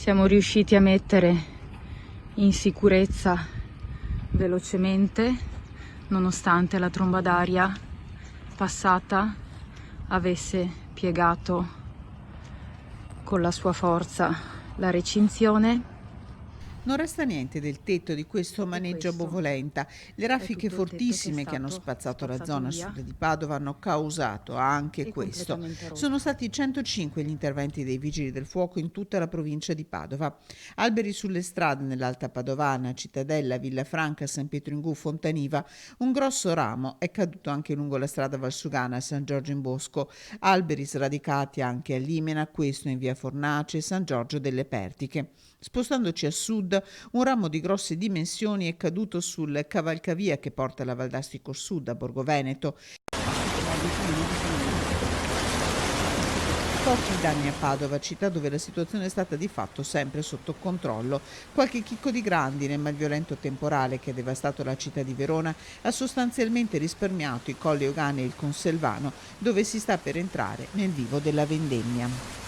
Siamo riusciti a mettere in sicurezza velocemente, nonostante la tromba d'aria passata avesse piegato con la sua forza la recinzione. Non resta niente del tetto di questo maneggio a bovolenta. Le raffiche fortissime che hanno spazzato la zona sud di Padova hanno causato anche questo. Sono stati 105 gli interventi dei vigili del fuoco in tutta la provincia di Padova. Alberi sulle strade nell'Alta Padovana, Cittadella, Villafranca, San Pietro in Gu, Fontaniva. Un grosso ramo è caduto anche lungo la strada Valsugana a San Giorgio in Bosco. Alberi sradicati anche a Limena, questo in via Fornace e San Giorgio delle Pertiche. Spostandoci a sud, un ramo di grosse dimensioni è caduto sul cavalcavia che porta la Valdastico Sud a Borgo Veneto. Pochi danni a Padova, città dove la situazione è stata di fatto sempre sotto controllo. Qualche chicco di grandine, ma il violento temporale che ha devastato la città di Verona ha sostanzialmente risparmiato i Colli Euganei e il Conselvano, dove si sta per entrare nel vivo della vendemmia.